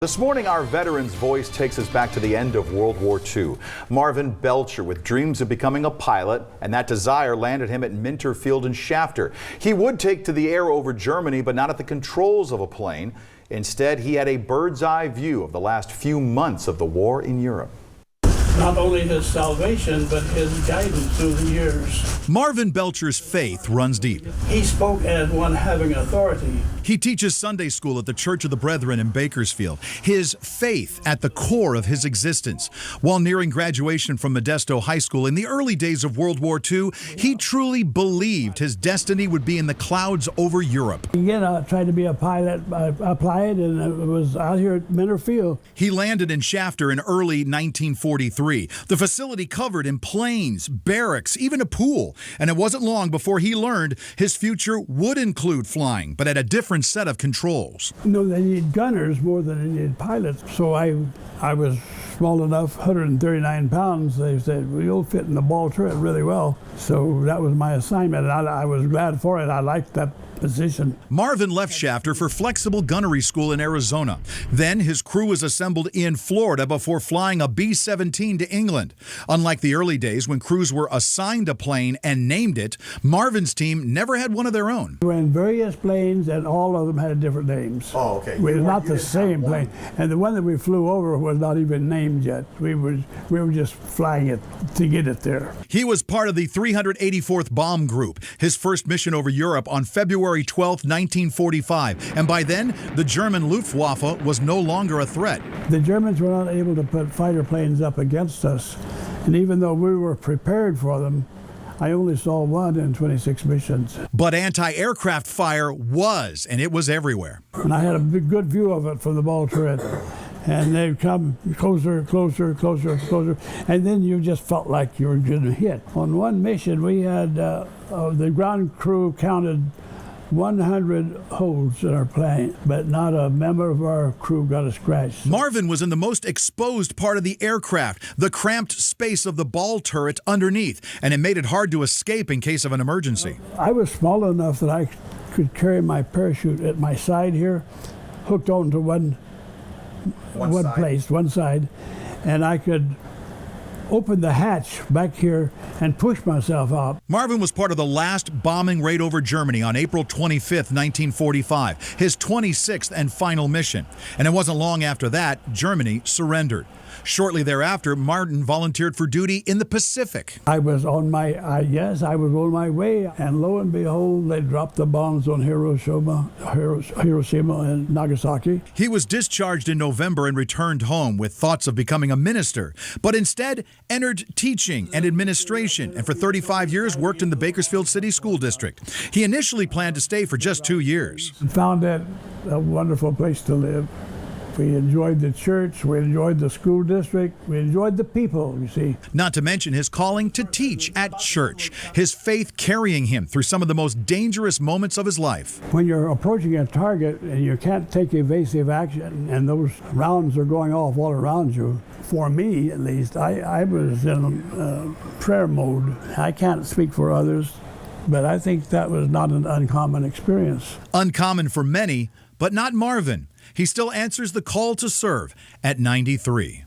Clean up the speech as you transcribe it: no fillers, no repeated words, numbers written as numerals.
This morning, our veteran's voice takes us back to the end of World War II. Marvin Belcher, with dreams of becoming a pilot, and that desire landed him at Minter Field in Shafter. He would take to the air over Germany, but not at the controls of a plane. Instead, he had a bird's eye view of the last few months of the war in Europe. Not only his salvation, but his guidance through the years. Marvin Belcher's faith runs deep. He spoke as one having authority. He teaches Sunday school at the Church of the Brethren in Bakersfield. His faith at the core of his existence. While nearing graduation from Modesto High School in the early days of World War II, he truly believed his destiny would be in the clouds over Europe. Again, I tried to be a pilot. I applied, and it was out here at Minter Field. He landed in Shafter in early 1943. The facility covered in planes, barracks, even a pool. And it wasn't long before he learned his future would include flying, but at a different set of controls. You know, they need gunners more than they need pilots. So I was small enough, 139 pounds. They said, well, you'll fit in the ball turret really well. So that was my assignment, and I was glad for it. I liked that position. Marvin left Shafter for flexible gunnery school in Arizona. Then his crew was assembled in Florida before flying a B-17 to England. Unlike the early days when crews were assigned a plane and named it, Marvin's team never had one of their own. We were in various planes, and all of them had different names. Oh, okay. We were not the same plane. And the one that we flew over was not even named yet. We were just flying it to get it there. He was part of the 384th Bomb Group, his first mission over Europe on February 12, 1945. And by then, the German Luftwaffe was no longer a threat. The Germans were not able to put fighter planes up against us. And even though we were prepared for them, I only saw one in 26 missions. But anti-aircraft fire was, and it was everywhere. And I had a good view of it from the ball turret. And they'd come closer, closer, closer, closer. And then you just felt like you were going to hit. On one mission, we had the ground crew counted 100 holes in our plane, but not a member of our crew got a scratch. Marvin was in the most exposed part of the aircraft, the cramped space of the ball turret underneath, and it made it hard to escape in case of an emergency. I was small enough that I could carry my parachute at my side here, hooked onto one side, and I could open the hatch back here and push myself out. Marvin was part of the last bombing raid over Germany on April 25th, 1945, his 26th and final mission. And it wasn't long after that, Germany surrendered. Shortly thereafter, Marvin volunteered for duty in the Pacific. I was on my way, and lo and behold, they dropped the bombs on Hiroshima and Nagasaki. He was discharged in November and returned home with thoughts of becoming a minister, but instead entered teaching and administration, and for 35 years worked in the Bakersfield City School District. He initially planned to stay for just 2 years. Found it a wonderful place to live. We enjoyed the church, we enjoyed the school district, we enjoyed the people, you see. Not to mention his calling to teach at church, his faith carrying him through some of the most dangerous moments of his life. When you're approaching a target and you can't take evasive action and those rounds are going off all around you, for me at least, I was in prayer mode. I can't speak for others, but I think that was not an uncommon experience. Uncommon for many, but not Marvin. He still answers the call to serve at 93.